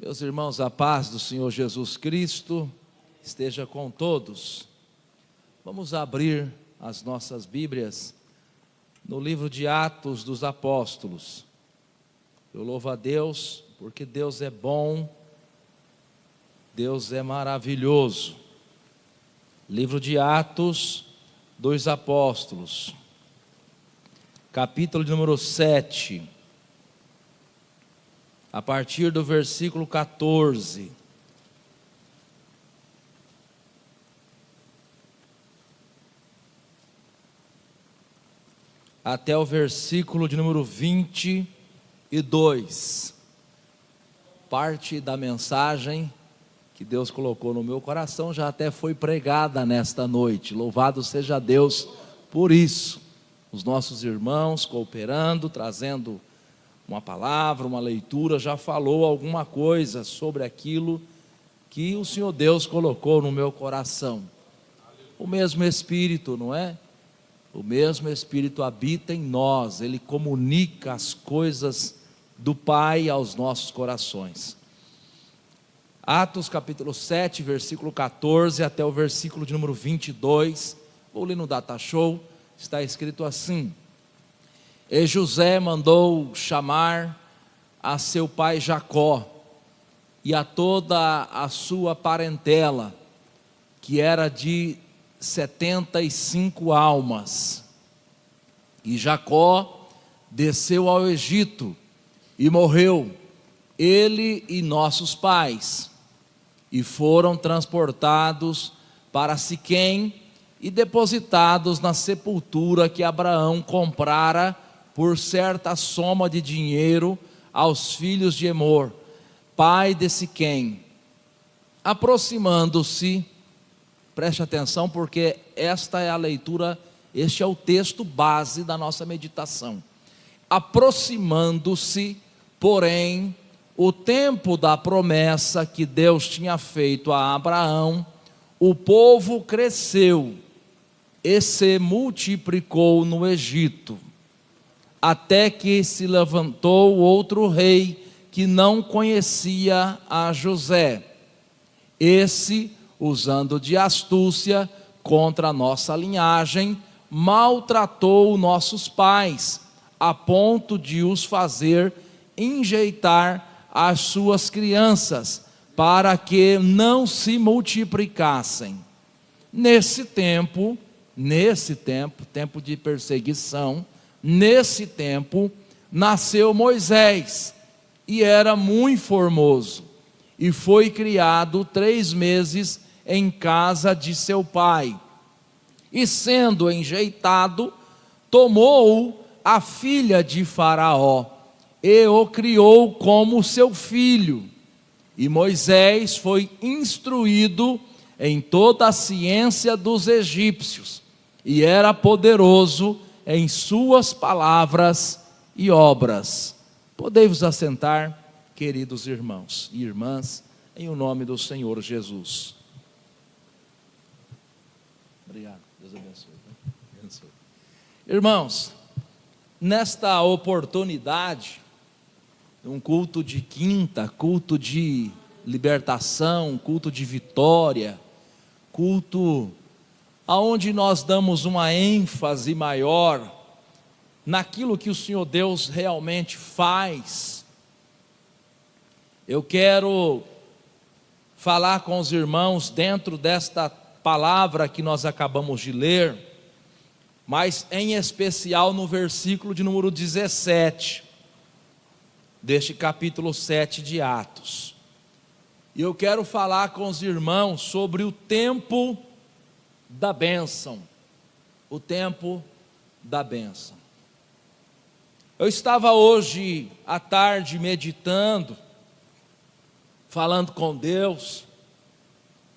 Meus irmãos, a paz do Senhor Jesus Cristo esteja com todos. Vamos abrir as nossas Bíblias no livro de Atos dos Apóstolos. Eu louvo a Deus, porque Deus é bom, Deus é maravilhoso. Livro de Atos dos Apóstolos, capítulo de número 7. A partir do versículo 14. Até o versículo de número 22. Parte da mensagem que Deus colocou no meu coração já até foi pregada nesta noite. Louvado seja Deus por isso. Os nossos irmãos cooperando, trazendo uma palavra, uma leitura, já falou alguma coisa sobre aquilo que o Senhor Deus colocou no meu coração. O mesmo Espírito, não é? O mesmo Espírito habita em nós, Ele comunica as coisas do Pai aos nossos corações. Atos capítulo 7, versículo 14 até o versículo de número 22, vou ler no Data Show, está escrito assim: E José mandou chamar a seu pai Jacó e a toda a sua parentela, que era de 75 almas. E Jacó desceu ao Egito e morreu, ele e nossos pais, e foram transportados para Siquém e depositados na sepultura que Abraão comprara por certa soma de dinheiro aos filhos de Emor, pai de Siquém. Aproximando-se, preste atenção, porque esta é a leitura, este é o texto base da nossa meditação. Aproximando-se, porém, o tempo da promessa que Deus tinha feito a Abraão, o povo cresceu e se multiplicou no Egito, até que se levantou outro rei que não conhecia a José. Esse, usando de astúcia contra a nossa linhagem, maltratou nossos pais, a ponto de os fazer enjeitar as suas crianças, para que não se multiplicassem. Nesse tempo de perseguição, nesse tempo, nasceu Moisés, e era muito formoso, e foi criado 3 meses em casa de seu pai. E sendo enjeitado, tomou a filha de Faraó, e o criou como seu filho. E Moisés foi instruído em toda a ciência dos egípcios, e era poderoso em suas palavras e obras. Podei-vos assentar, queridos irmãos e irmãs, em o nome do Senhor Jesus. Obrigado, Deus abençoe. Irmãos, nesta oportunidade, um culto de quinta, culto de libertação, culto de vitória, culto aonde nós damos uma ênfase maior naquilo que o Senhor Deus realmente faz. Eu quero falar com os irmãos dentro desta palavra que nós acabamos de ler, mas em especial no versículo de número 17, deste capítulo 7 de Atos. E eu quero falar com os irmãos sobre o tempo da bênção, o tempo da bênção. Eu estava hoje à tarde meditando, falando com Deus,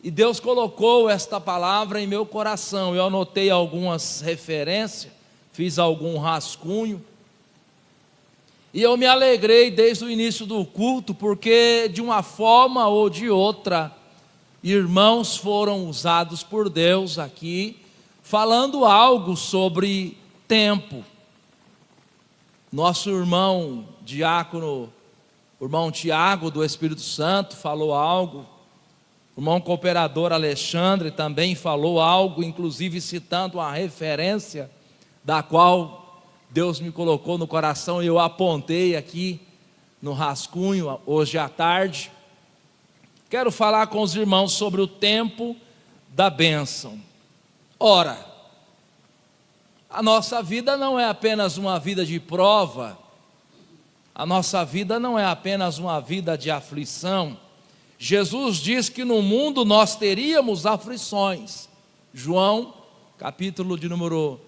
e Deus colocou esta palavra em meu coração. Eu anotei algumas referências, fiz algum rascunho, e eu me alegrei desde o início do culto, porque de uma forma ou de outra, irmãos foram usados por Deus aqui, falando algo sobre tempo. Nosso irmão diácono O irmão Tiago, do Espírito Santo, falou algo. O irmão cooperador Alexandre também falou algo, inclusive citando uma referência da qual Deus me colocou no coração e eu apontei aqui no rascunho hoje à tarde. Quero falar com os irmãos sobre o tempo da bênção. Ora, a nossa vida não é apenas uma vida de prova, a nossa vida não é apenas uma vida de aflição. Jesus diz que no mundo nós teríamos aflições. João, capítulo de número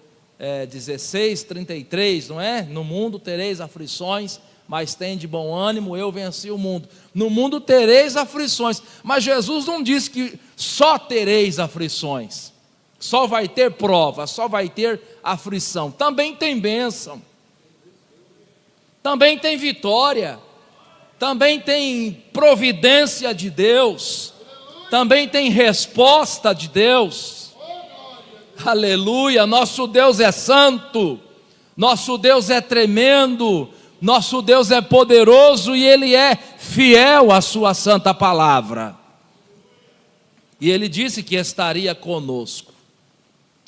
16, 33, não é? No mundo tereis aflições, mas tem de bom ânimo, eu venci o mundo. No mundo tereis aflições, mas Jesus não disse que só tereis aflições, só vai ter prova, só vai ter aflição. Também tem bênção, também tem vitória, também tem providência de Deus, também tem resposta de Deus. Aleluia, nosso Deus é santo, nosso Deus é tremendo, nosso Deus é poderoso e Ele é fiel à sua santa palavra. E Ele disse que estaria conosco.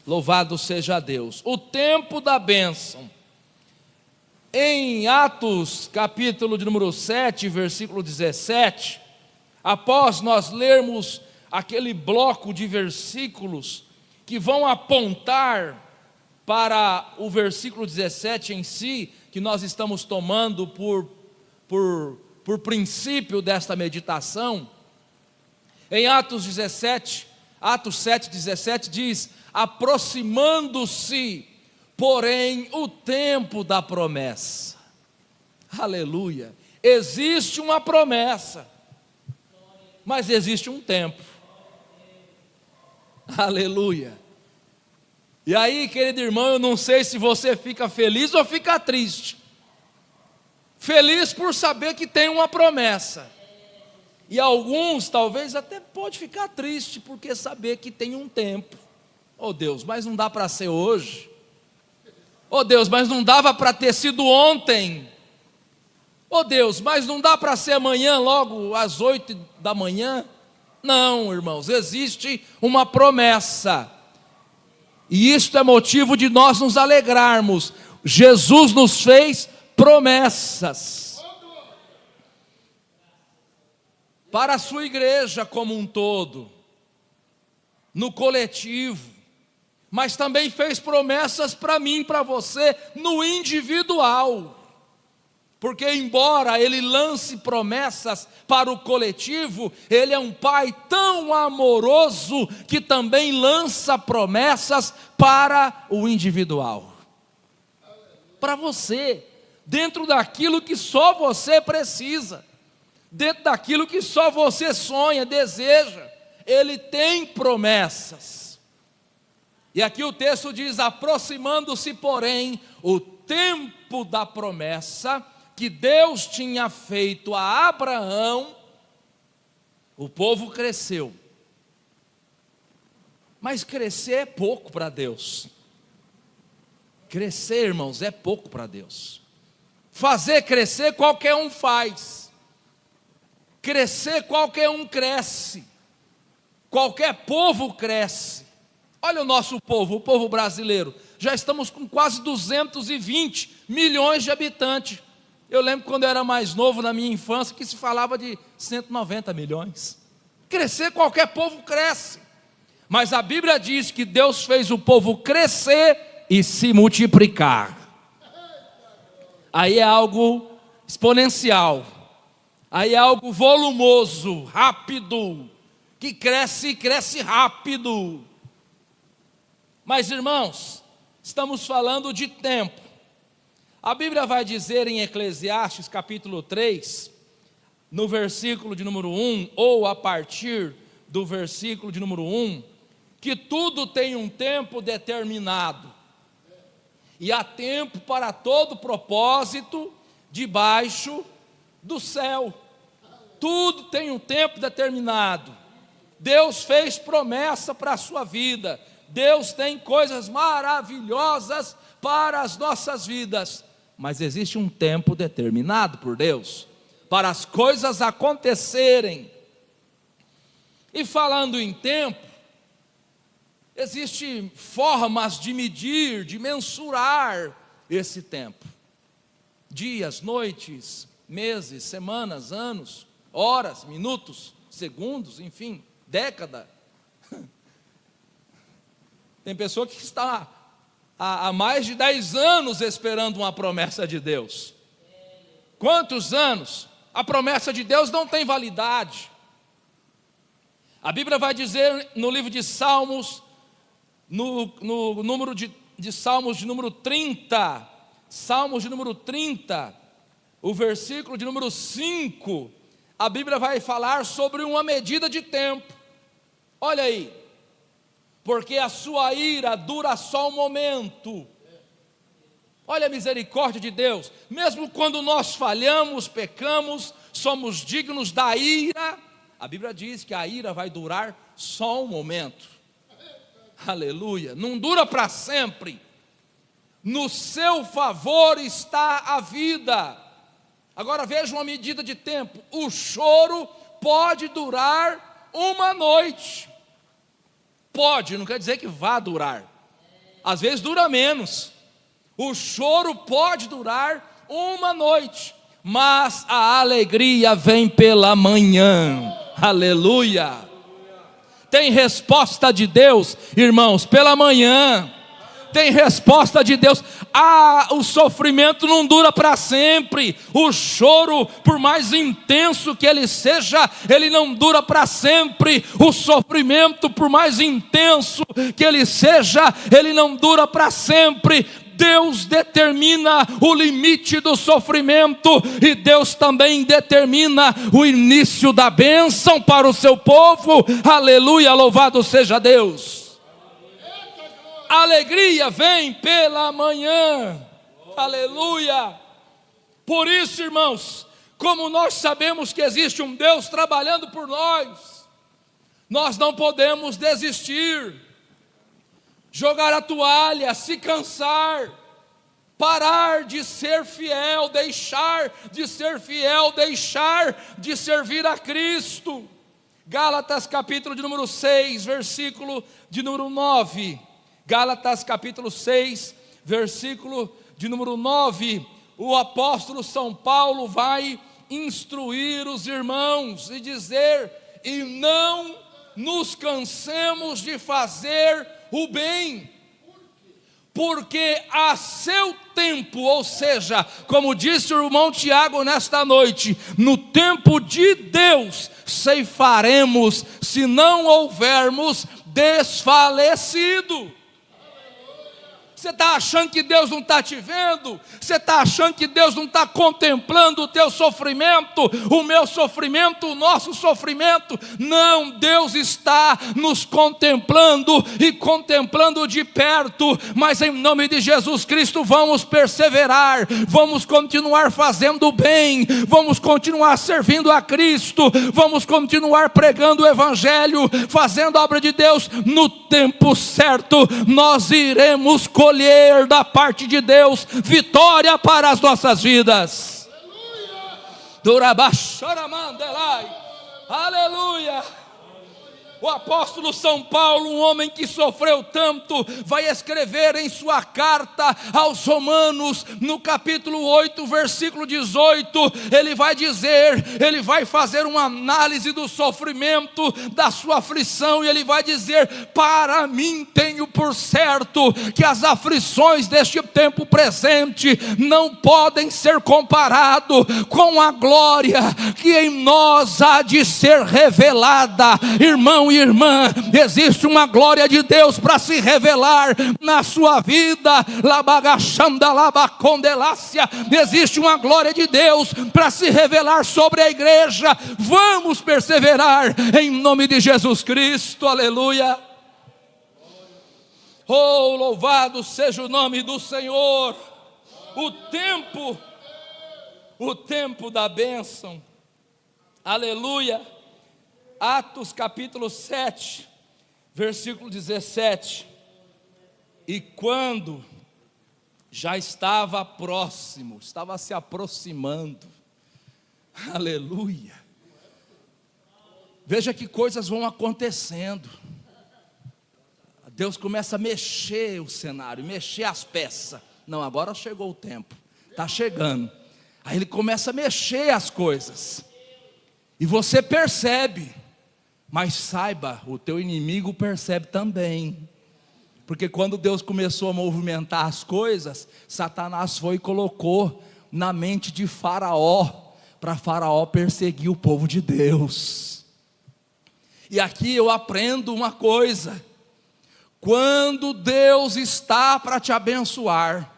Louvado seja Deus. O tempo da bênção. Em Atos, capítulo de número 7, versículo 17, após nós lermos aquele bloco de versículos que vão apontar para o versículo 17 em si, que nós estamos tomando por princípio desta meditação, em Atos 7:17 diz: aproximando-se, porém, o tempo da promessa. Aleluia. Existe uma promessa, mas existe um tempo. Aleluia. E aí, querido irmão, eu não sei se você fica feliz ou fica triste. Feliz por saber que tem uma promessa. E alguns talvez até pode ficar triste porque saber que tem um tempo. Oh Deus, mas não dá para ser hoje. Oh Deus, mas não dava para ter sido ontem. Oh Deus, mas não dá para ser amanhã logo às 8 da manhã. Não, irmãos, existe uma promessa. E isto é motivo de nós nos alegrarmos. Jesus nos fez promessas para a sua igreja como um todo, no coletivo, mas também fez promessas para mim, para você, no individual. Porque embora Ele lance promessas para o coletivo, Ele é um Pai tão amoroso que também lança promessas para o individual. Para você, dentro daquilo que só você precisa, dentro daquilo que só você sonha, deseja, Ele tem promessas. E aqui o texto diz: aproximando-se, porém, o tempo da promessa que Deus tinha feito a Abraão, o povo cresceu. Mas crescer é pouco para Deus. Crescer, irmãos, é pouco para Deus. Fazer crescer qualquer um faz. Crescer qualquer um cresce. Qualquer povo cresce. Olha o nosso povo, o povo brasileiro. Já estamos com quase 220 milhões de habitantes. Eu lembro quando eu era mais novo, na minha infância, que se falava de 190 milhões. Crescer, qualquer povo cresce. Mas a Bíblia diz que Deus fez o povo crescer e se multiplicar. Aí é algo exponencial. Aí é algo volumoso, rápido, que cresce e cresce rápido. Mas, irmãos, estamos falando de tempo. A Bíblia vai dizer em Eclesiastes capítulo 3, no versículo de número 1, ou a partir do versículo de número 1, que tudo tem um tempo determinado, e há tempo para todo propósito debaixo do céu. Tudo tem um tempo determinado. Deus fez promessa para a sua vida. Deus tem coisas maravilhosas para as nossas vidas. Mas existe um tempo determinado por Deus. para as coisas acontecerem. E falando em tempo, existem formas de medir, de mensurar esse tempo. Dias, noites, meses, semanas, anos, horas, minutos, segundos, enfim, década. Tem pessoa que está há mais de 10 anos esperando uma promessa de Deus. Quantos anos? A promessa de Deus não tem validade. A Bíblia vai dizer no livro de Salmos, no número de Salmos de número 30, Salmos de número 30, o versículo de número 5, a Bíblia vai falar sobre uma medida de tempo. Olha aí, porque a sua ira dura só um momento. Olha a misericórdia de Deus, mesmo quando nós falhamos, pecamos, somos dignos da ira, a Bíblia diz que a ira vai durar só um momento. Aleluia, não dura para sempre. No seu favor está a vida. Agora veja uma medida de tempo. O choro pode durar uma noite. Pode, não quer dizer que vá durar. Às vezes dura menos. O choro pode durar uma noite, mas a alegria vem pela manhã. Aleluia. Tem resposta de Deus, irmãos, pela manhã. Tem resposta de Deus. O sofrimento não dura para sempre. O choro, por mais intenso que ele seja, ele não dura para sempre. O sofrimento, por mais intenso que ele seja, ele não dura para sempre. Deus determina o limite do sofrimento e Deus também determina o início da bênção para o seu povo. Aleluia, louvado seja Deus. A alegria vem pela manhã. Aleluia. Por isso, irmãos, como nós sabemos que existe um Deus trabalhando por nós não podemos desistir, jogar a toalha, se cansar, parar de ser fiel, deixar de ser fiel, deixar de servir a Cristo. Gálatas capítulo de número 6, versículo de número 9. Gálatas capítulo 6, versículo de número 9. O apóstolo São Paulo vai instruir os irmãos e dizer: e não nos cansemos de fazer o bem, porque a seu tempo, ou seja, como disse o irmão Tiago nesta noite, no tempo de Deus ceifaremos, se não houvermos desfalecido. Você está achando que Deus não está te vendo? Você está achando que Deus não está contemplando o teu sofrimento, o meu sofrimento, o nosso sofrimento? Não, Deus está nos contemplando e contemplando de perto, mas em nome de Jesus Cristo vamos perseverar, vamos continuar fazendo o bem, vamos continuar servindo a Cristo, vamos continuar pregando o Evangelho, fazendo a obra de Deus. No tempo certo nós iremos colher da parte de Deus vitória para as nossas vidas. Aleluia. O apóstolo São Paulo, um homem que sofreu tanto, vai escrever em sua carta aos Romanos, no capítulo 8, versículo 18, ele vai dizer, ele vai fazer uma análise do sofrimento, da sua aflição, e ele vai dizer: para mim tenho por certo que as aflições deste tempo presente não podem ser comparado com a glória que em nós há de ser revelada. Irmão e irmã, existe uma glória de Deus para se revelar na sua vida. Existe uma glória de Deus para se revelar sobre a igreja. Vamos perseverar em nome de Jesus Cristo. Aleluia. Oh, louvado seja o nome do Senhor. O tempo da bênção. Aleluia. Atos capítulo 7, versículo 17. E quando já estava próximo, estava se aproximando, Aleluia. Veja que coisas vão acontecendo. Deus começa a mexer o cenário, mexer as peças. Não, agora chegou o tempo, está chegando. Aí Ele começa a mexer as coisas. E você percebe, mas saiba, o teu inimigo percebe também. Porque quando Deus começou a movimentar as coisas, Satanás foi e colocou na mente de Faraó, para Faraó perseguir o povo de Deus. E aqui eu aprendo uma coisa: quando Deus está para te abençoar,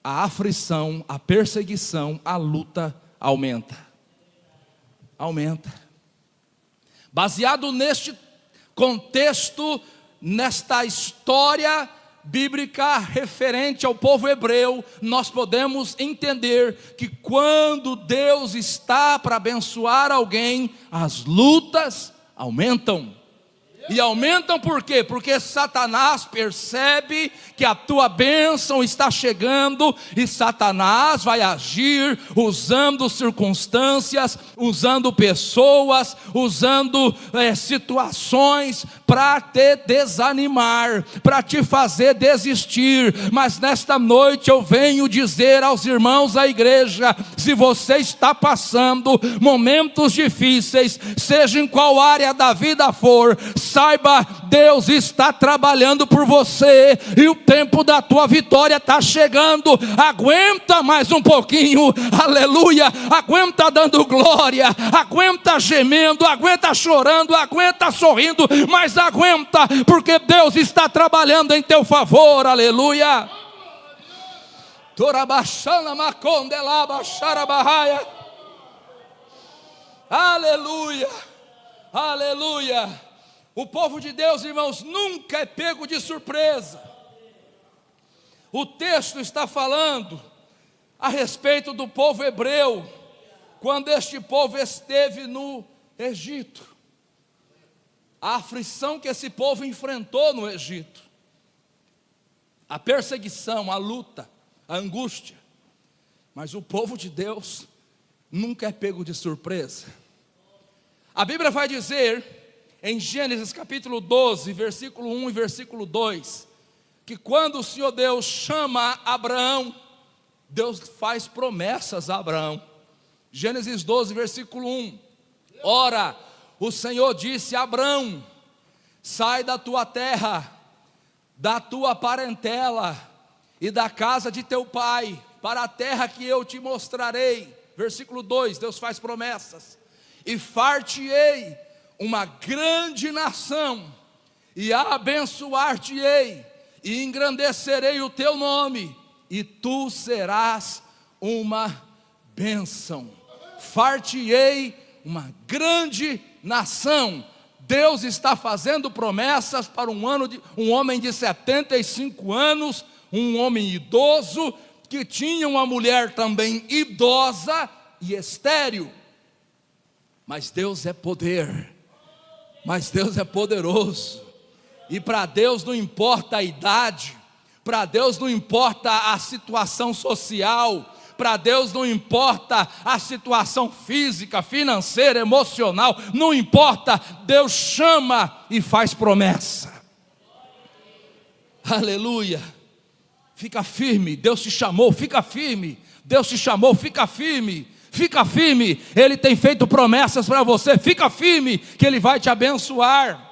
a aflição, a perseguição, a luta aumenta. Aumenta. Baseado neste contexto, nesta história bíblica referente ao povo hebreu, nós podemos entender que quando Deus está para abençoar alguém, as lutas aumentam. E aumentam por quê? Porque Satanás percebe que a tua bênção está chegando, e Satanás vai agir usando circunstâncias, usando pessoas, usando situações para te desanimar, para te fazer desistir. Mas nesta noite eu venho dizer aos irmãos da igreja: se você está passando momentos difíceis, seja em qual área da vida for, saiba, Deus está trabalhando por você, e o tempo da tua vitória está chegando. Aguenta mais um pouquinho, aleluia, aguenta dando glória, aguenta gemendo, aguenta chorando, aguenta sorrindo, mas aguenta, porque Deus está trabalhando em teu favor, aleluia. Aleluia, aleluia. O povo de Deus, irmãos, nunca é pego de surpresa. O texto está falando a respeito do povo hebreu, quando este povo esteve no Egito. A aflição que esse povo enfrentou no Egito, a perseguição, a luta, a angústia. Mas o povo de Deus nunca é pego de surpresa. A Bíblia vai dizer em Gênesis capítulo 12, versículo 1 e versículo 2, que quando o Senhor Deus chama Abraão, Deus faz promessas a Abraão. Gênesis 12, versículo 1: ora, o Senhor disse a Abraão: sai da tua terra, da tua parentela e da casa de teu pai, para a terra que eu te mostrarei. Versículo 2, Deus faz promessas: e far-te-ei uma grande nação, e abençoar-te-ei, e engrandecerei o teu nome, e tu serás uma bênção. Far-te-ei uma grande nação. Deus está fazendo promessas para um homem de 75 anos, um homem idoso, que tinha uma mulher também idosa e estéril. Mas Deus é poder, mas Deus é poderoso, e para Deus não importa a idade, para Deus não importa a situação social, para Deus não importa a situação física, financeira, emocional, não importa. Deus chama e faz promessa. Aleluia. Fica firme, Deus te chamou, fica firme. Deus te chamou, fica firme. Fica firme, Ele tem feito promessas para você. Fica firme, que Ele vai te abençoar.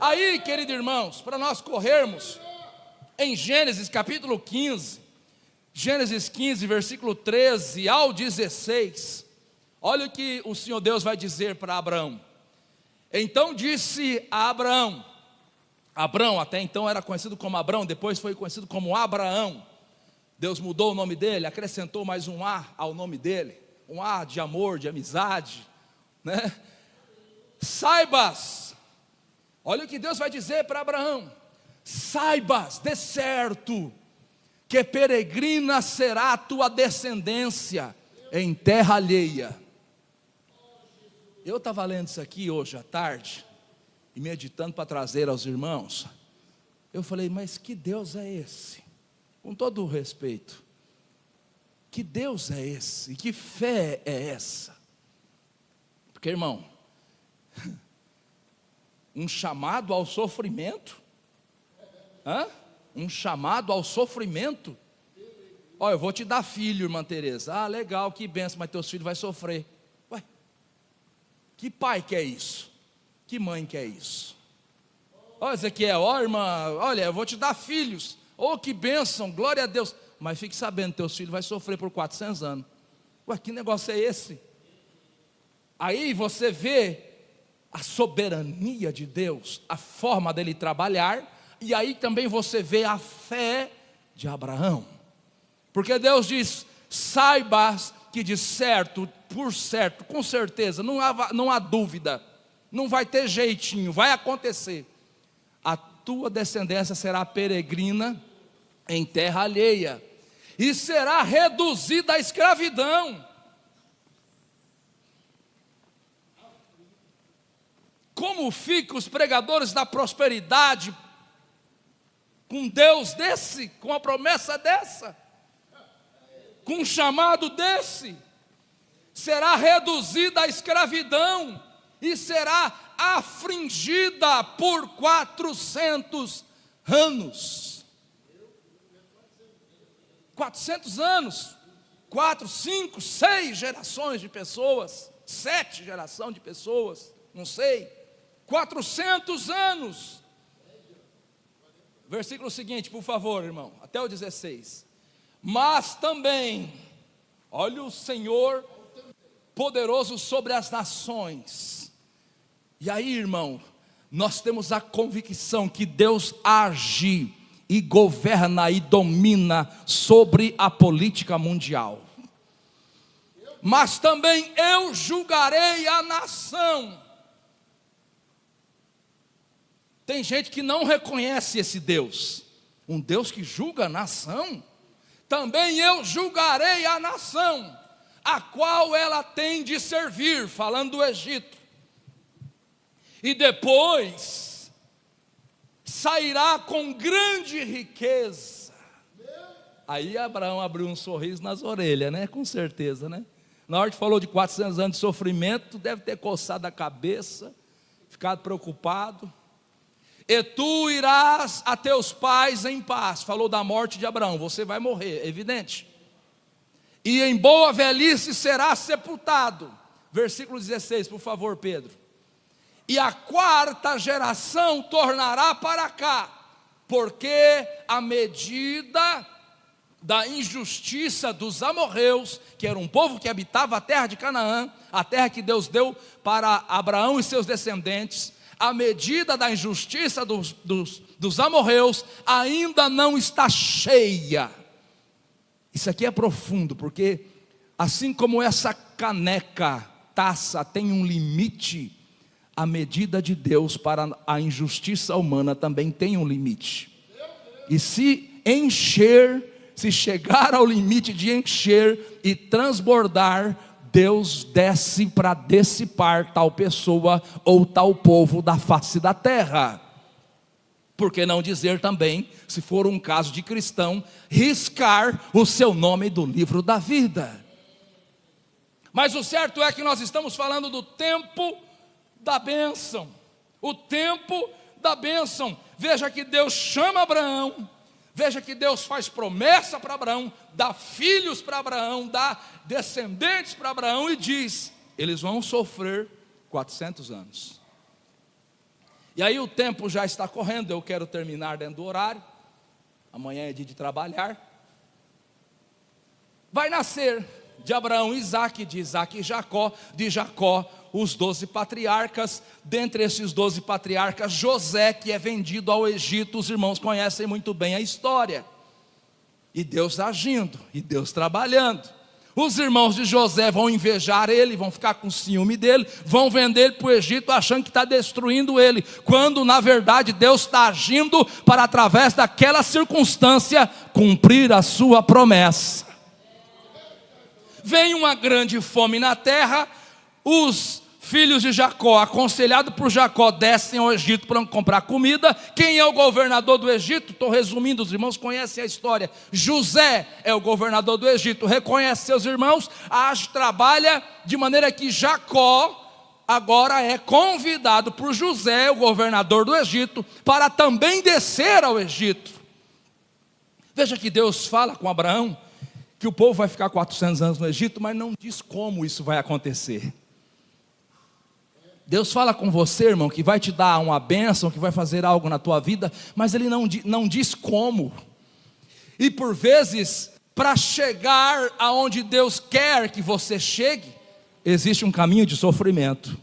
Aí, queridos irmãos, para nós corrermos em Gênesis capítulo 15, Gênesis 15, versículo 13 ao 16, olha o que o Senhor Deus vai dizer para Abraão. Então disse a Abraão, Abrão até então era conhecido como Abrão, depois foi conhecido como Abraão. Deus mudou o nome dele, acrescentou mais um A ao nome dele, um A de amor, de amizade, né? Saibas, olha o que Deus vai dizer para Abraão: saibas de certo que peregrina será a tua descendência em terra alheia. Eu estava lendo isso aqui hoje à tarde e meditando para trazer aos irmãos. Eu falei, mas que Deus é esse? Com todo o respeito, Que Deus é esse? E que fé é essa? Porque, irmão, um chamado ao sofrimento? Um chamado ao sofrimento? Olha, eu vou te dar filho, irmã Tereza. Ah, legal, que benção, mas teus filhos vão sofrer. Ué, que pai quer isso? Que mãe quer isso? Olha, Ezequiel, ó irmã, olha, eu vou te dar filhos. Oh, que bênção, glória a Deus. Mas fique sabendo, teus filhos vão sofrer por 400 anos. Ué, que negócio é esse? Aí você vê a soberania de Deus, a forma dele trabalhar. E aí também você vê a fé de Abraão. Porque Deus diz, saibas que de certo, por certo, com certeza, não há dúvida, não vai ter jeitinho, vai acontecer. A tua descendência será peregrina em terra alheia, e será reduzida à escravidão. Como ficam os pregadores da prosperidade com um Deus desse, com uma promessa dessa, com um chamado desse? Será reduzida à escravidão e será afligida por 400 anos. 400 anos, 4, 5, 6 gerações de pessoas, 7 gerações de pessoas, não sei, 400 anos. Versículo seguinte, por favor, irmão, até o 16. Mas também, olha o Senhor poderoso sobre as nações. E aí, irmão, nós temos a convicção que Deus age e governa e domina sobre a política mundial. Mas também eu julgarei a nação. Tem gente que não reconhece esse Deus, um Deus que julga a nação. Também eu julgarei a nação, a qual ela tem de servir, falando do Egito. E depois sairá com grande riqueza. Aí Abraão abriu um sorriso nas orelhas, né? Com certeza, né? Na hora que falou de 400 anos de sofrimento, deve ter coçado a cabeça, ficado preocupado. E tu irás a teus pais em paz. Falou da morte de Abraão, você vai morrer, é evidente. E em boa velhice será sepultado. Versículo 16, por favor, Pedro. E a quarta geração tornará para cá, porque a medida da injustiça dos amorreus, que era um povo que habitava a terra de Canaã, a terra que Deus deu para Abraão e seus descendentes, a medida da injustiça dos amorreus ainda não está cheia. Isso aqui é profundo, porque assim como essa caneca, taça tem um limite, a medida de Deus para a injustiça humana também tem um limite. E se encher, se chegar ao limite de encher e transbordar, Deus desce para dissipar tal pessoa ou tal povo da face da terra. Por que não dizer também, se for um caso de cristão, riscar o seu nome do livro da vida? Mas o certo é que nós estamos falando do tempo da bênção. O tempo da bênção. Veja que Deus chama Abraão. Veja que Deus faz promessa para Abraão, dá filhos para Abraão, dá descendentes para Abraão e diz, eles vão sofrer 400 anos. E aí o tempo já está correndo, eu quero terminar dentro do horário, amanhã é dia de trabalhar. Vai nascer de Abraão Isaac, de Isaac Jacó, de Jacó os 12 patriarcas. Dentre esses 12 patriarcas, José, que é vendido ao Egito. Os irmãos conhecem muito bem a história. E Deus agindo, e Deus trabalhando. Os irmãos de José vão invejar ele, vão ficar com ciúme dele, vão vender ele para o Egito achando que está destruindo ele, quando na verdade Deus está agindo para, através daquela circunstância, cumprir a sua promessa. Vem uma grande fome na terra, os filhos de Jacó, aconselhado por Jacó, descem ao Egito para comprar comida. Quem é o governador do Egito? Estou resumindo, os irmãos conhecem a história. José é o governador do Egito, reconhece seus irmãos, age, trabalha, de maneira que Jacó agora é convidado por José, o governador do Egito, para também descer ao Egito. Veja que Deus fala com Abraão que o povo vai ficar 400 anos no Egito, mas não diz como isso vai acontecer. Deus fala com você, irmão, que vai te dar uma bênção, que vai fazer algo na tua vida, mas Ele não diz como. E por vezes, para chegar aonde Deus quer que você chegue, existe um caminho de sofrimento,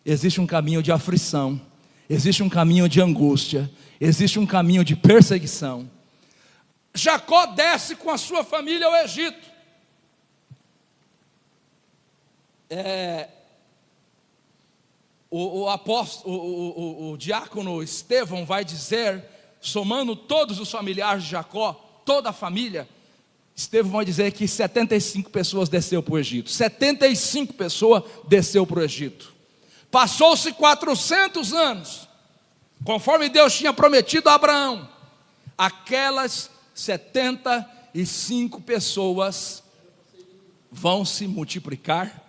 existe um caminho de aflição, existe um caminho de angústia, existe um caminho de perseguição. Jacó desce com a sua família ao Egito. O diácono Estevão vai dizer, somando todos os familiares de Jacó, toda a família, Estevão vai dizer que 75 pessoas desceu para o Egito. 75 pessoas desceu para o Egito. Passou-se 400 anos, conforme Deus tinha prometido a Abraão. Aquelas 75 pessoas vão se multiplicar.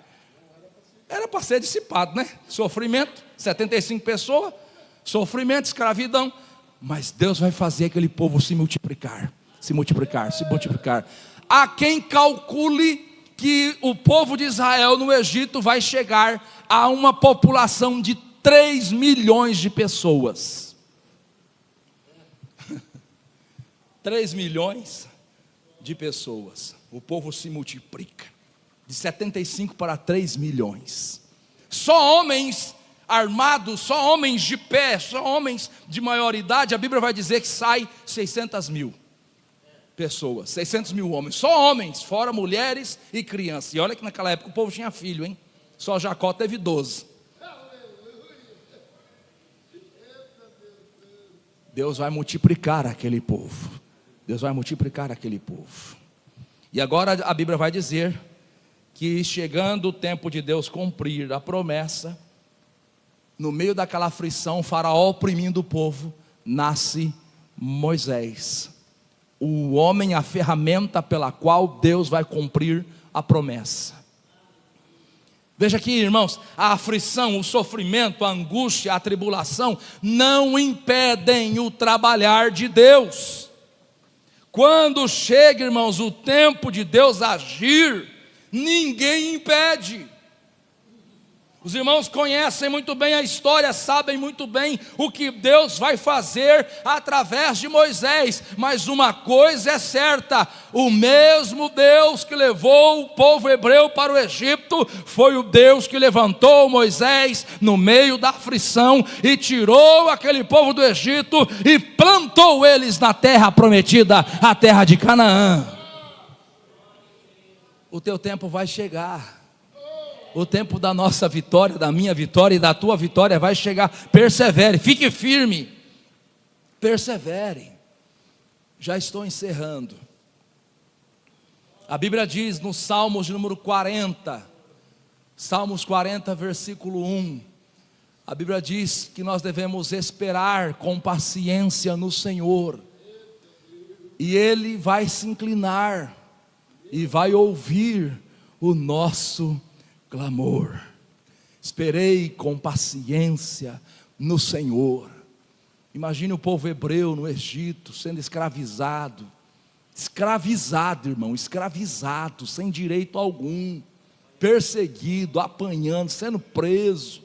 Era para ser dissipado, né? Sofrimento, 75 pessoas, sofrimento, escravidão. Mas Deus vai fazer aquele povo se multiplicar. Se multiplicar, se multiplicar. Há quem calcule que o povo de Israel no Egito vai chegar a uma população de 3 milhões de pessoas. 3 milhões de pessoas. O povo se multiplica. De 75 para 3 milhões. Só homens armados, só homens de pé, só homens de maior idade. A Bíblia vai dizer que sai 600 mil pessoas, 600 mil homens. Só homens, fora mulheres e crianças. E olha que naquela época o povo tinha filho, hein? Só Jacó teve 12. Deus vai multiplicar aquele povo. Deus vai multiplicar aquele povo. E agora a Bíblia vai dizer que chegando o tempo de Deus cumprir a promessa, no meio daquela aflição, Faraó oprimindo o povo, nasce Moisés, o homem, a ferramenta pela qual Deus vai cumprir a promessa. Veja aqui, irmãos, a aflição, o sofrimento, a angústia, a tribulação não impedem o trabalhar de Deus. Quando chega, irmãos, o tempo de Deus agir, ninguém impede. Os irmãos conhecem muito bem a história, sabem muito bem o que Deus vai fazer através de Moisés. Mas uma coisa é certa: o mesmo Deus que levou o povo hebreu para o Egito foi o Deus que levantou Moisés no meio da aflição e tirou aquele povo do Egito e plantou eles na terra prometida, a terra de Canaã. O teu tempo vai chegar. O tempo da nossa vitória, da minha vitória e da tua vitória vai chegar. Persevere, fique firme. Persevere. Já estou encerrando. A Bíblia diz no Salmos de número 40, Salmos 40, versículo 1. A Bíblia diz que nós devemos esperar com paciência no Senhor. E Ele vai se inclinar e vai ouvir o nosso clamor. Esperei com paciência no Senhor. Imagine o povo hebreu no Egito sendo escravizado, irmão, escravizado, sem direito algum, perseguido, apanhando, sendo preso,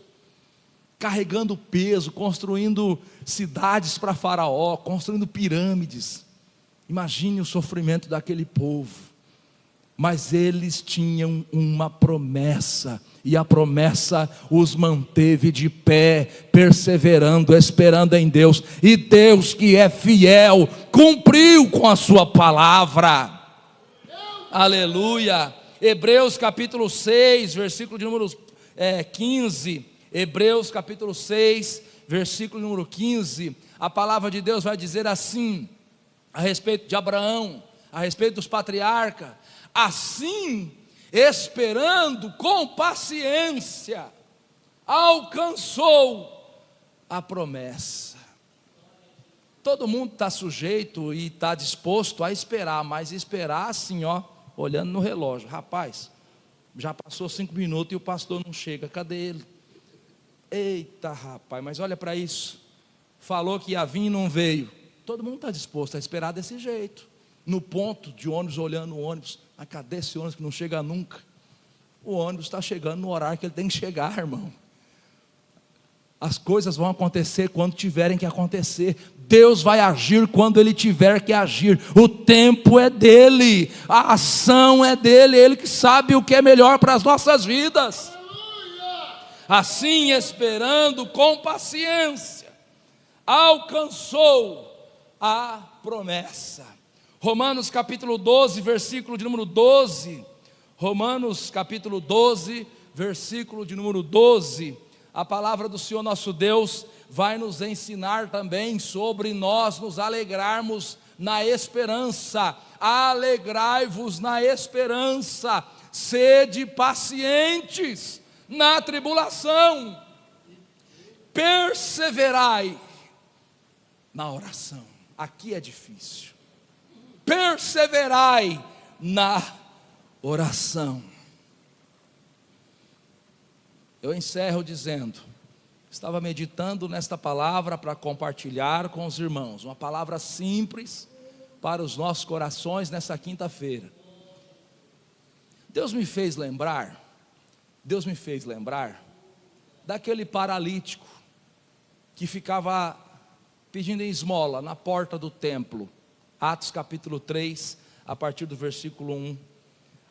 carregando peso, construindo cidades para Faraó, construindo pirâmides. Imagine o sofrimento daquele povo. Mas eles tinham uma promessa, e a promessa os manteve de pé, perseverando, esperando em Deus. E Deus, que é fiel, cumpriu com a sua palavra. Aleluia. Hebreus capítulo 6, versículo de número 15. Hebreus capítulo 6, versículo número 15. A palavra de Deus vai dizer assim, a respeito de Abraão, a respeito dos patriarcas: assim, esperando com paciência alcançou a promessa. Todo mundo está sujeito e está disposto a esperar, mas esperar assim, olhando no relógio. Rapaz, já passou 5 minutos e o pastor não chega, cadê ele? Eita rapaz, mas olha para isso, falou que ia vir e não veio. Todo mundo está disposto a esperar desse jeito, no ponto de ônibus, olhando o ônibus, mas cadê esse ônibus que não chega nunca? O ônibus está chegando no horário que ele tem que chegar, irmão. As coisas vão acontecer quando tiverem que acontecer. Deus vai agir quando Ele tiver que agir. O tempo é dEle, a ação é dEle, Ele que sabe o que é melhor para as nossas vidas. Assim, esperando com paciência, alcançou a promessa. Romanos capítulo 12, versículo de número 12. Romanos capítulo 12, versículo de número 12. A palavra do Senhor nosso Deus vai nos ensinar também sobre nós nos alegrarmos na esperança. Alegrai-vos na esperança, sede pacientes na tribulação, perseverai na oração. Aqui é difícil. Perseverai na oração. Eu encerro dizendo, estava meditando nesta palavra para compartilhar com os irmãos, uma palavra simples para os nossos corações nessa quinta-feira. Deus me fez lembrar daquele paralítico que ficava pedindo em esmola na porta do templo. Atos capítulo 3, a partir do versículo 1,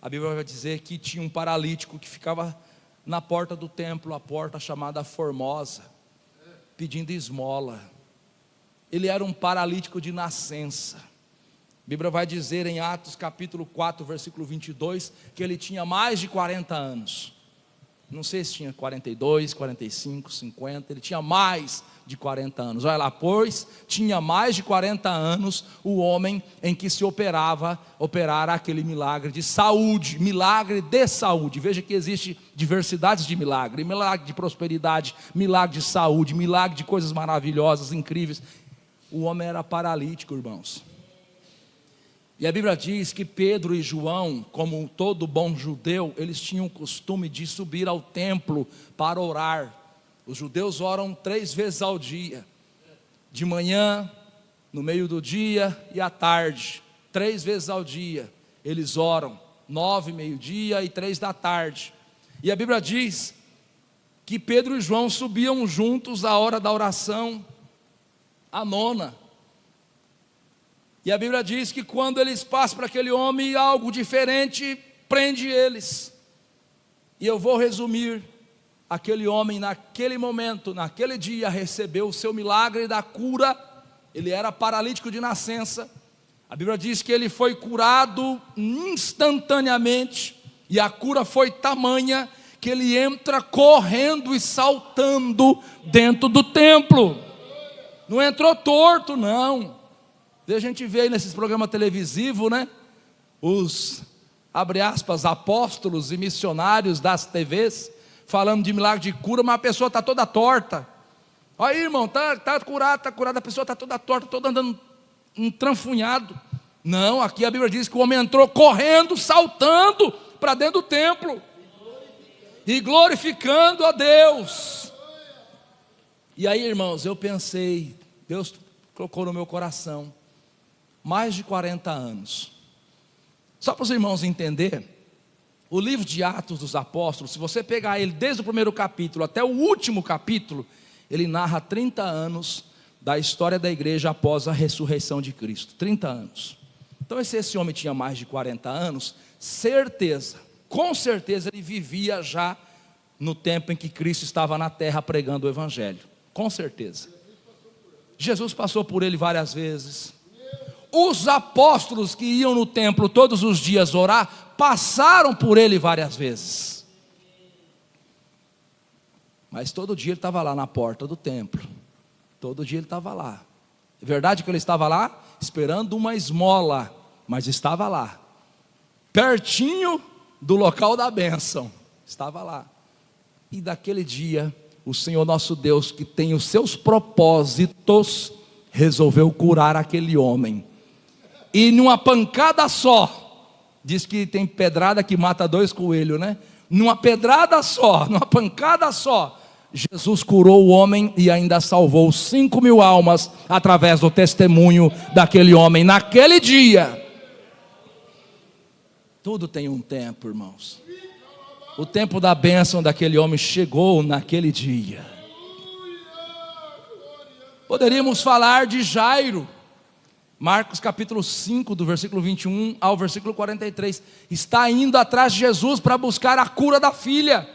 a Bíblia vai dizer que tinha um paralítico que ficava na porta do templo, a porta chamada Formosa, pedindo esmola. Ele era um paralítico de nascença. A Bíblia vai dizer em Atos capítulo 4, versículo 22, que ele tinha mais de 40 anos. Não sei se tinha 42, 45, 50, ele tinha mais de 40 anos. Olha lá, pois tinha mais de 40 anos o homem em que se operara aquele milagre de saúde, milagre de saúde. Veja que existe diversidades de milagre de prosperidade, milagre de saúde, milagre de coisas maravilhosas, incríveis. O homem era paralítico, irmãos. E a Bíblia diz que Pedro e João, como todo bom judeu, eles tinham o costume de subir ao templo para orar. Os judeus oram 3 vezes ao dia, de manhã, no meio do dia e à tarde. 3 vezes ao dia eles oram, 9, meio-dia e 3 da tarde. E a Bíblia diz que Pedro e João subiam juntos à hora da oração, a 9ª. E a Bíblia diz que quando eles passam para aquele homem, algo diferente prende eles. E eu vou resumir: aquele homem naquele momento, naquele dia, recebeu o seu milagre da cura. Ele era paralítico de nascença. A Bíblia diz que ele foi curado instantaneamente, e a cura foi tamanha que ele entra correndo e saltando dentro do templo. Não entrou torto, não. A gente vê aí nesses programas televisivos, né? Os, abre aspas, apóstolos e missionários das TVs, falando de milagre de cura, mas a pessoa está toda torta. Aí, irmão, está curado, a pessoa está toda torta, toda andando entranfunhado. Não, aqui a Bíblia diz que o homem entrou correndo, saltando para dentro do templo e glorificando a Deus. E aí, irmãos, eu pensei, Deus colocou no meu coração, mais de 40 anos. Só para os irmãos entenderem, o livro de Atos dos Apóstolos, se você pegar ele desde o primeiro capítulo até o último capítulo, ele narra 30 anos da história da igreja após a ressurreição de Cristo. 30 anos. Então, se esse homem tinha mais de 40 anos, com certeza ele vivia já no tempo em que Cristo estava na terra pregando o Evangelho. Com certeza. Jesus passou por ele várias vezes. Os apóstolos que iam no templo todos os dias orar, passaram por ele várias vezes. Mas todo dia ele estava lá na porta do templo. Todo dia ele estava lá. É verdade que ele estava lá esperando uma esmola, mas estava lá, pertinho do local da bênção. Estava lá. E daquele dia o Senhor nosso Deus, que tem os seus propósitos, resolveu curar aquele homem. E numa pancada só, diz que tem pedrada que mata 2 coelhos, né? Numa pedrada só, numa pancada só, Jesus curou o homem e ainda salvou 5.000 almas através do testemunho daquele homem naquele dia. Tudo tem um tempo, irmãos. O tempo da bênção daquele homem chegou naquele dia. Poderíamos falar de Jairo. Marcos capítulo 5, do versículo 21 ao versículo 43. Está indo atrás de Jesus para buscar a cura da filha.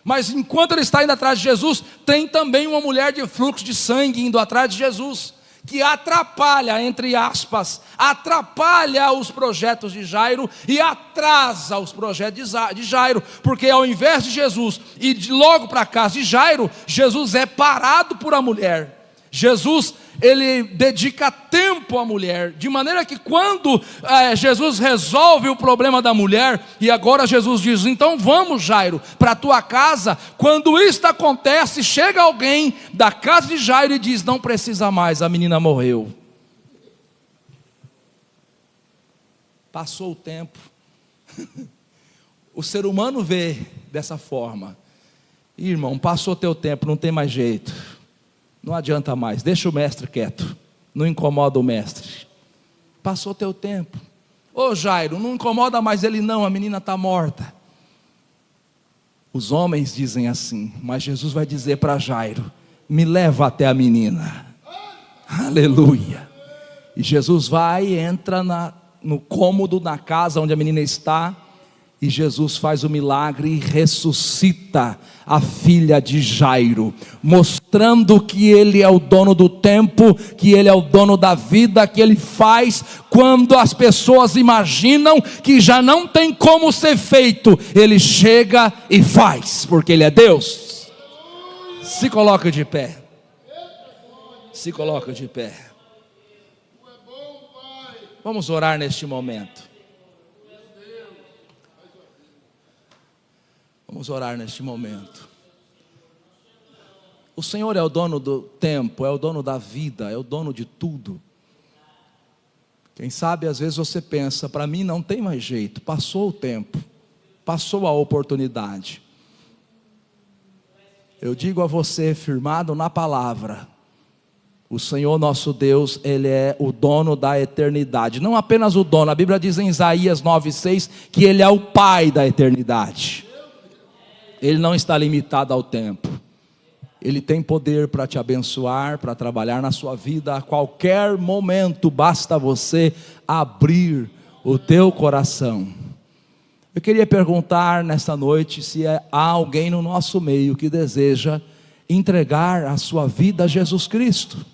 Mas enquanto ele está indo atrás de Jesus, tem também uma mulher de fluxo de sangue indo atrás de Jesus, que atrapalha, entre aspas, atrapalha os projetos de Jairo e atrasa os projetos de Jairo, porque ao invés de Jesus ir logo para a casa de Jairo, Jesus é parado por a mulher. Jesus, ele dedica tempo à mulher, de maneira que quando Jesus resolve o problema da mulher, e agora Jesus diz, então vamos, Jairo, para a tua casa. Quando isso acontece, chega alguém da casa de Jairo e diz, não precisa mais, a menina morreu. Passou o tempo. O ser humano vê dessa forma. Irmão, passou teu tempo, não tem mais jeito. Não adianta mais, deixa o mestre quieto, não incomoda o mestre. Passou teu tempo. Ô Jairo, não incomoda mais ele não, a menina está morta. Os homens dizem assim, mas Jesus vai dizer para Jairo, me leva até a menina. Aleluia. E Jesus vai e entra no cômodo, na casa onde a menina está, e Jesus faz o milagre e ressuscita a filha de Jairo, mostrando que ele é o dono do tempo, que ele é o dono da vida, que ele faz quando as pessoas imaginam que já não tem como ser feito, ele chega e faz, porque ele é Deus. Se coloca de pé. Se coloca de pé. Vamos orar neste momento. Vamos orar neste momento. O Senhor é o dono do tempo, é o dono da vida, é o dono de tudo. Quem sabe às vezes você pensa, para mim não tem mais jeito, passou o tempo, passou a oportunidade. Eu digo a você, firmado na palavra, o Senhor nosso Deus, Ele é o dono da eternidade. Não apenas o dono, a Bíblia diz em Isaías 9:6 que Ele é o Pai da eternidade. Ele não está limitado ao tempo. Ele tem poder para te abençoar, para trabalhar na sua vida a qualquer momento. Basta você abrir o teu coração. Eu queria perguntar nesta noite se há alguém no nosso meio que deseja entregar a sua vida a Jesus Cristo,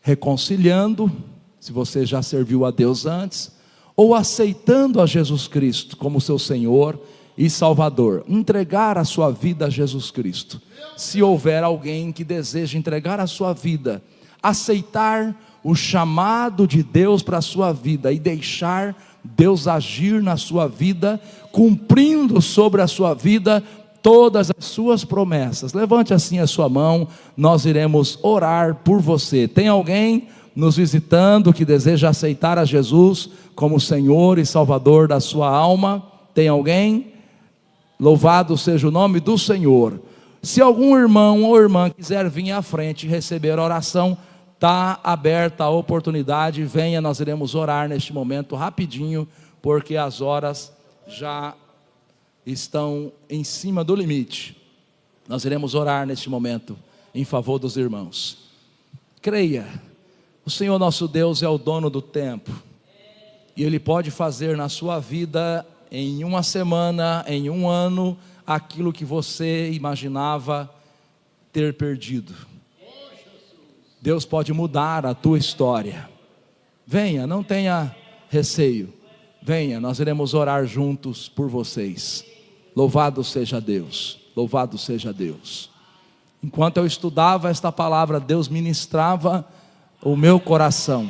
reconciliando, se você já serviu a Deus antes, ou aceitando a Jesus Cristo como seu Senhor e Salvador. Entregar a sua vida a Jesus Cristo. Se houver alguém que deseja entregar a sua vida, aceitar o chamado de Deus para a sua vida e deixar Deus agir na sua vida, cumprindo sobre a sua vida todas as suas promessas, levante assim a sua mão, nós iremos orar por você. Tem alguém nos visitando que deseja aceitar a Jesus como Senhor e Salvador da sua alma? Tem alguém? Louvado seja o nome do Senhor. Se algum irmão ou irmã quiser vir à frente e receber a oração, está aberta a oportunidade, venha, nós iremos orar neste momento rapidinho, porque as horas já estão em cima do limite. Nós iremos orar neste momento em favor dos irmãos. Creia, o Senhor nosso Deus é o dono do tempo, e Ele pode fazer na sua vida em uma semana, em um ano, aquilo que você imaginava ter perdido. Deus pode mudar a tua história. Venha, não tenha receio. Venha, nós iremos orar juntos por vocês. Louvado seja Deus, louvado seja Deus. Enquanto eu estudava esta palavra, Deus ministrava o meu coração.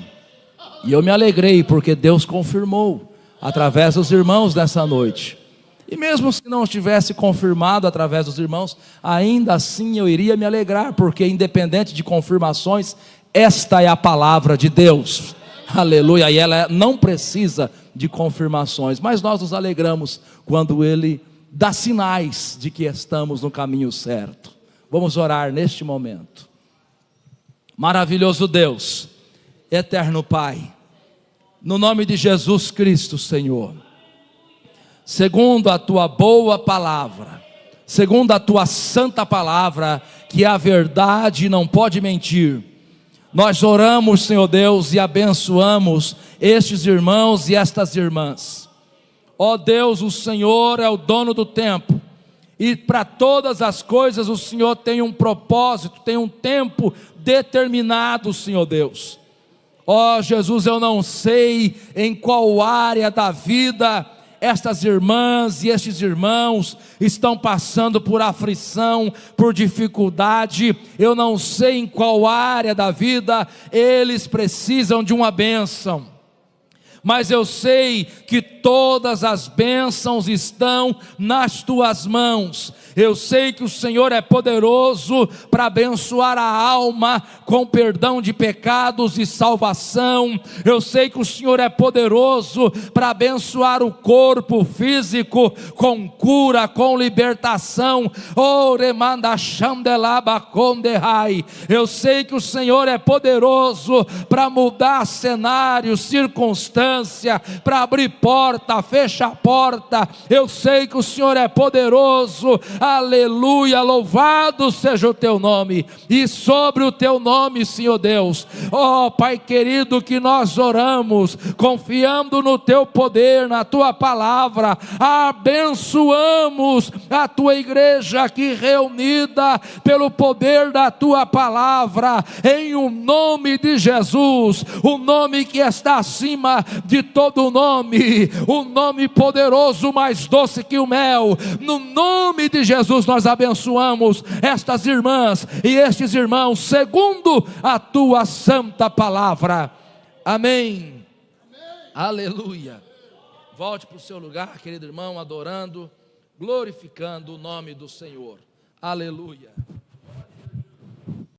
E eu me alegrei porque Deus confirmou através dos irmãos dessa noite. E mesmo se não estivesse confirmado através dos irmãos, ainda assim eu iria me alegrar, porque independente de confirmações, esta é a palavra de Deus, aleluia, e ela não precisa de confirmações, mas nós nos alegramos quando Ele dá sinais de que estamos no caminho certo. Vamos orar neste momento. Maravilhoso Deus, eterno Pai, no nome de Jesus Cristo, Senhor, segundo a Tua boa palavra, segundo a Tua santa palavra, que é a verdade e não pode mentir, nós oramos, Senhor Deus, e abençoamos estes irmãos e estas irmãs. Ó Deus, o Senhor é o dono do tempo, e para todas as coisas o Senhor tem um propósito, tem um tempo determinado, Senhor Deus. Ó Jesus, eu não sei em qual área da vida estas irmãs e estes irmãos estão passando por aflição, por dificuldade. Eu não sei em qual área da vida eles precisam de uma bênção, mas eu sei que todas as bênçãos estão nas tuas mãos. Eu sei que o Senhor é poderoso para abençoar a alma com perdão de pecados e salvação. Eu sei que o Senhor é poderoso para abençoar o corpo físico com cura, com libertação. Eu sei que o Senhor é poderoso para mudar cenário, circunstância, para abrir porta, fechar porta. Eu sei que o Senhor é poderoso. Aleluia, louvado seja o teu nome, e sobre o teu nome, Senhor Deus, ó Pai querido, que nós oramos, confiando no teu poder, na tua palavra, abençoamos a tua igreja aqui reunida, pelo poder da tua palavra, em o nome de Jesus, o nome que está acima de todo nome, o nome poderoso, mais doce que o mel. No nome de Jesus nós abençoamos estas irmãs e estes irmãos segundo a tua santa palavra. Amém. Aleluia. Volte para o seu lugar, querido irmão, adorando, glorificando o nome do Senhor. Aleluia.